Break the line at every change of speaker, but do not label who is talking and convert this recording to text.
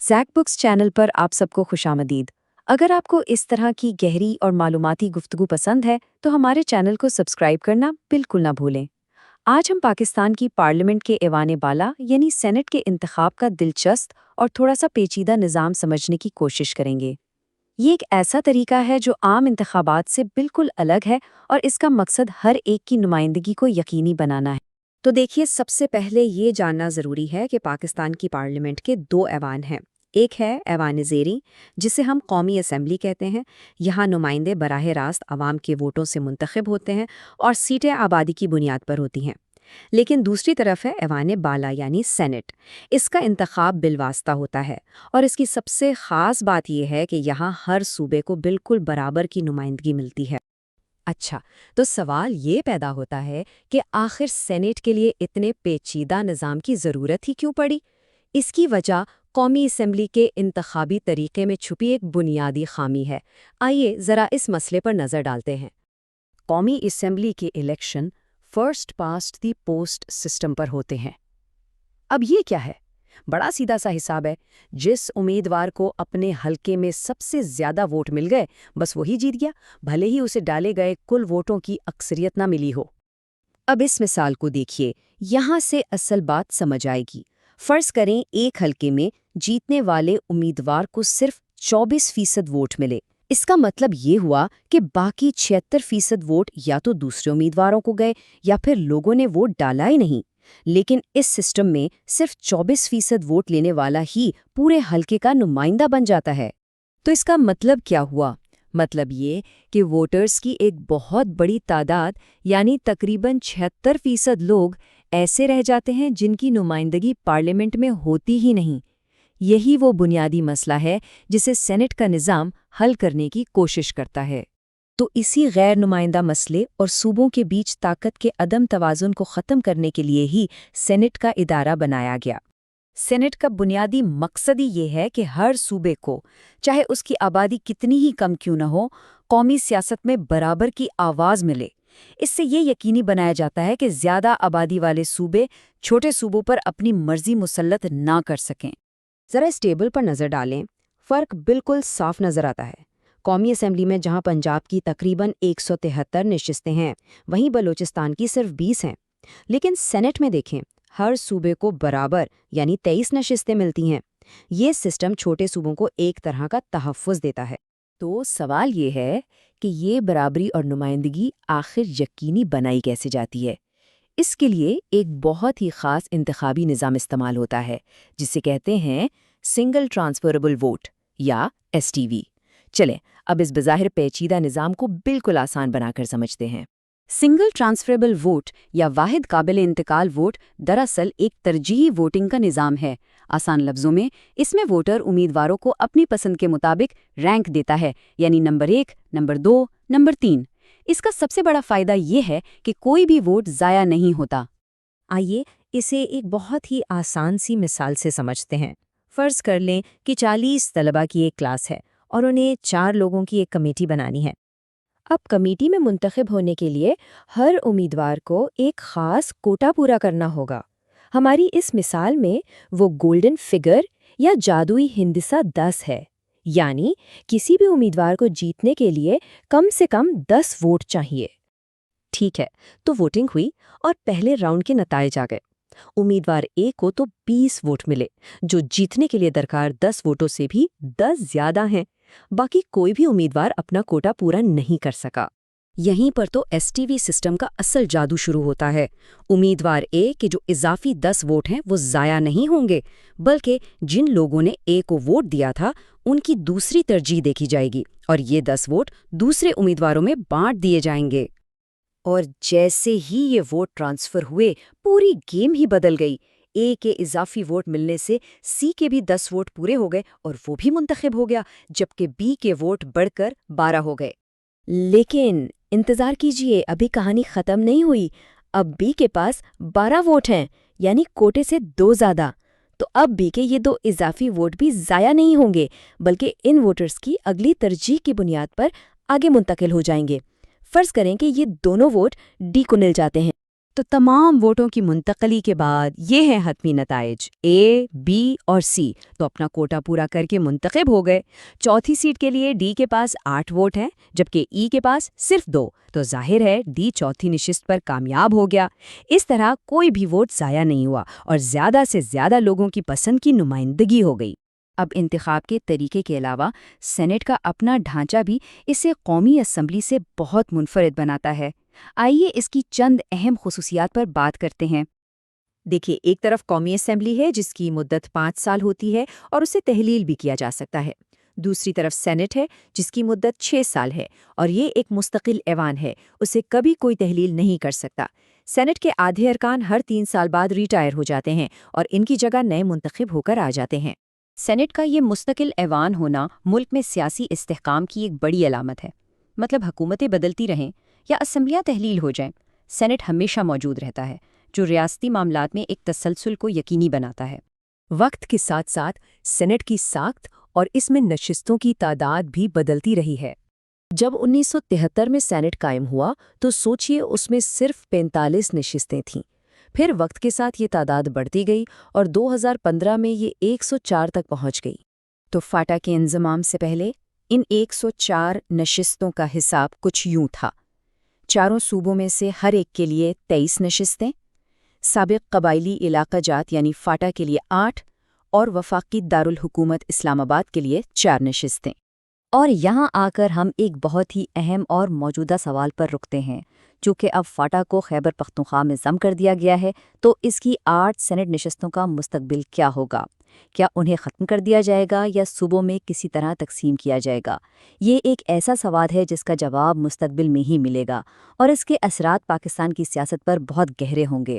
Zac books channel पर आप सबको खुशामदीद। अगर आपको इस तरह की गहरी और मालूमाती गुफ्तगू पसंद है तो हमारे चैनल को सब्सक्राइब करना बिल्कुल ना भूलें। आज हम पाकिस्तान की पार्लियामेंट के ऐवान बाला यानी सेनेट के इंतखाब का दिलचस्प और थोड़ा सा पेचीदा निज़ाम समझने की कोशिश करेंगे। ये एक ऐसा तरीका है जो आम इंतखाबात से बिल्कुल अलग है और इसका मकसद हर एक की नुमाइंदगी को यकीनी बनाना है। तो देखिए, सबसे पहले ये जानना ज़रूरी है कि पाकिस्तान की पार्लियामेंट के दो ऐवान हैं। एक है ऐवान ज़ेरी, जिसे हम कौमी असम्बली कहते हैं। यहाँ नुमाइंदे बराह रास्त आवाम के वोटों से मुंतखब होते हैं और सीटें आबादी की बुनियाद पर होती हैं। लेकिन दूसरी तरफ है ऐवान बाला यानी सेनेट। इसका इंतखाब बिलवास्ता होता है और इसकी सबसे ख़ास बात यह है कि यहाँ हर सूबे को बिल्कुल बराबर की नुमाइंदगी मिलती है। अच्छा, तो सवाल ये पैदा होता है कि आखिर सेनेट के लिए इतने पेचीदा निज़ाम की ज़रूरत ही क्यों पड़ी? इसकी वजह कौमी असम्बली के इंतखाबी तरीके में छुपी एक बुनियादी खामी है। आइए ज़रा इस मसले पर नज़र डालते हैं। कौमी असम्बली के इलेक्शन फर्स्ट पास्ट दी पोस्ट सिस्टम पर होते हैं। अब ये क्या है? बड़ा सीधा सा हिसाब है। जिस उम्मीदवार को अपने हलके में सबसे ज्यादा वोट मिल गए, बस वही जीत गया, भले ही उसे डाले गए कुल वोटों की अक्सरियत ना मिली हो। अब इस मिसाल को देखिए, यहाँ से असल बात समझ आएगी। फर्ज करें एक हलके में जीतने वाले उम्मीदवार को सिर्फ 24% वोट मिले। इसका मतलब ये हुआ कि बाकी 76% वोट या तो दूसरे उम्मीदवारों को गए या फिर लोगों ने वोट डाला ही नहीं। लेकिन इस सिस्टम में सिर्फ 24% वोट लेने वाला ही पूरे हलके का नुमाइंदा बन जाता है। तो इसका मतलब क्या हुआ? मतलब ये कि वोटर्स की एक बहुत बड़ी तादाद यानी तकरीबन 76% लोग ऐसे रह जाते हैं जिनकी नुमाइंदगी पार्लियामेंट में होती ही नहीं। यही वो बुनियादी मसला है जिसे सेनेट का निज़ाम हल करने की कोशिश करता है। तो इसी गैर नुमाइंदा मसले और सूबों के बीच ताकत के अदम तवाज़ुन को ख़त्म करने के लिए ही सेनेट का इदारा बनाया गया। सेनेट का बुनियादी मकसद ही ये है कि हर सूबे को, चाहे उसकी आबादी कितनी ही कम क्यों न हो, कौमी सियासत में बराबर की आवाज़ मिले। इससे ये यकीनी बनाया जाता है कि ज़्यादा आबादी वाले सूबे छोटे सूबों पर अपनी मर्जी मुसल्लत ना कर सकें। ज़रा इस टेबल पर नज़र डालें, फ़र्क बिल्कुल साफ नज़र आता है। कौमी असम्बली में जहां पंजाब की तकरीबन 173 नशिस्तें हैं, वहीं बलूचिस्तान की सिर्फ 20 हैं। लेकिन सेनेट में देखें, हर सूबे को बराबर यानी 23 नशिस्तें मिलती हैं। ये सिस्टम छोटे सूबों को एक तरह का तहफ़्फ़ुज़ देता है। तो सवाल ये है कि ये बराबरी और नुमाइंदगी आखिर यकीनी बनाई कैसे जाती है? इसके लिए एक बहुत ही ख़ास इंतखाबी निज़ाम इस्तेमाल होता है, जिसे कहते हैं सिंगल ट्रांसफरेबल वोट या STV। चलें, अब इस बज़ाहिर पेचीदा निज़ाम को बिल्कुल आसान बनाकर समझते हैं। सिंगल ट्रांसफरेबल वोट या वाहिद काबिल इंतकाल वोट दरअसल एक तरजीही वोटिंग का निज़ाम है। आसान लफ्ज़ों में, इसमें वोटर उम्मीदवारों को अपनी पसंद के मुताबिक रैंक देता है, यानी नंबर 1, नंबर 2, नंबर 3। इसका सबसे बड़ा फ़ायदा ये है कि कोई भी वोट ज़ाया नहीं होता। आइए इसे एक बहुत ही आसान सी मिसाल से समझते हैं। फ़र्ज़ कर लें कि 40 तलबा की एक क्लास है और उन्हें 4 लोगों की एक कमेटी बनानी है। अब कमेटी में मुंतखब होने के लिए हर उम्मीदवार को एक ख़ास कोटा पूरा करना होगा। हमारी इस मिसाल में वो गोल्डन फिगर या जादुई हिंदिसा 10 है, यानी किसी भी उम्मीदवार को जीतने के लिए कम से कम 10 वोट चाहिए। ठीक है, तो वोटिंग हुई और पहले राउंड के नताइज आ गए। उम्मीदवार ए को तो 20 वोट मिले, जो जीतने के लिए दरकार 10 वोटों से भी 10 ज्यादा हैं। बाकी कोई भी उम्मीदवार अपना कोटा पूरा नहीं कर सका। यहीं पर तो STV सिस्टम का असल जादू शुरू होता है। उम्मीदवार ए के जो इजाफी 10 वोट हैं वो ज़ाया नहीं होंगे, बल्कि जिन लोगों ने ए को वोट दिया था उनकी दूसरी तरजीह देखी जाएगी और ये 10 वोट दूसरे उम्मीदवारों में बांट दिए जाएंगे। और जैसे ही ये वोट ट्रांसफर हुए, पूरी गेम ही बदल गई। ए के इजाफी वोट मिलने से सी के भी 10 वोट पूरे हो गए और वो भी मुंतखब हो गया, जबकि बी के वोट बढ़कर 12 हो गए। लेकिन इंतजार कीजिए, अभी कहानी खत्म नहीं हुई। अब बी के पास 12 वोट हैं, यानी कोटे से 2 ज्यादा। तो अब बी के ये 2 इजाफी वोट भी ज़ाया नहीं होंगे, बल्कि इन वोटर्स की अगली तरजीह की बुनियाद पर आगे मुंतकिल हो जाएंगे। फर्ज करें कि ये दोनों वोट डी को मिल जाते हैं। تو تمام ووٹوں کی منتقلی کے بعد یہ ہیں حتمی نتائج۔ اے، بی اور سی تو اپنا کوٹا پورا کر کے منتخب ہو گئے۔ چوتھی سیٹ کے لیے ڈی کے پاس 8 ووٹ ہیں، جبکہ ای کے پاس صرف 2، تو ظاہر ہے ڈی چوتھی نشست پر کامیاب ہو گیا۔ اس طرح کوئی بھی ووٹ ضائع نہیں ہوا اور زیادہ سے زیادہ لوگوں کی پسند کی نمائندگی ہو گئی۔ اب انتخاب کے طریقے کے علاوہ سینٹ کا اپنا ڈھانچہ بھی اسے قومی اسمبلی سے بہت منفرد بناتا ہے۔ آئیے اس کی چند اہم خصوصیات پر بات کرتے ہیں۔ دیکھیے، ایک طرف قومی اسمبلی ہے جس کی مدت 5 سال ہوتی ہے اور اسے تحلیل بھی کیا جا سکتا ہے۔ دوسری طرف سینٹ ہے جس کی مدت 6 سال ہے اور یہ ایک مستقل ایوان ہے، اسے کبھی کوئی تحلیل نہیں کر سکتا۔ سینٹ کے آدھے ارکان ہر 3 سال بعد ریٹائر ہو جاتے ہیں اور ان کی جگہ نئے منتخب ہو کر آ جاتے ہیں۔ سینٹ کا یہ مستقل ایوان ہونا ملک میں سیاسی استحکام کی ایک بڑی علامت ہے۔ مطلب حکومتیں بدلتی رہیں یا اسمبلیاں تحلیل ہو جائیں، سینٹ ہمیشہ موجود رہتا ہے، جو ریاستی معاملات میں ایک تسلسل کو یقینی بناتا ہے۔ وقت کے ساتھ ساتھ سینٹ کی ساخت اور اس میں نشستوں کی تعداد بھی بدلتی رہی ہے۔ جب 1973 میں سینٹ قائم ہوا تو سوچئے اس میں صرف 45 نشستیں تھیں۔ پھر وقت کے ساتھ یہ تعداد بڑھتی گئی اور 2015 میں یہ 104 تک پہنچ گئی۔ تو فاٹا کے انضمام سے پہلے ان 104 نشستوں کا حساب کچھ یوں تھا: چاروں صوبوں میں سے ہر ایک کے لیے 23 نشستیں، سابق قبائلی علاقہ جات یعنی فاٹا کے لیے 8 اور وفاقی دارالحکومت اسلام آباد کے لیے 4 نشستیں۔ اور یہاں آ کر ہم ایک بہت ہی اہم اور موجودہ سوال پر رکتے ہیں۔ چونکہ اب فاٹا کو خیبر پختونخوا میں ضم کر دیا گیا ہے تو اس کی 8 سینٹ نشستوں کا مستقبل کیا ہوگا؟ کیا انہیں ختم کر دیا جائے گا یا صوبوں میں کسی طرح تقسیم کیا جائے گا؟ یہ ایک ایسا سوال ہے جس کا جواب مستقبل میں ہی ملے گا اور اس کے اثرات پاکستان کی سیاست پر بہت گہرے ہوں گے۔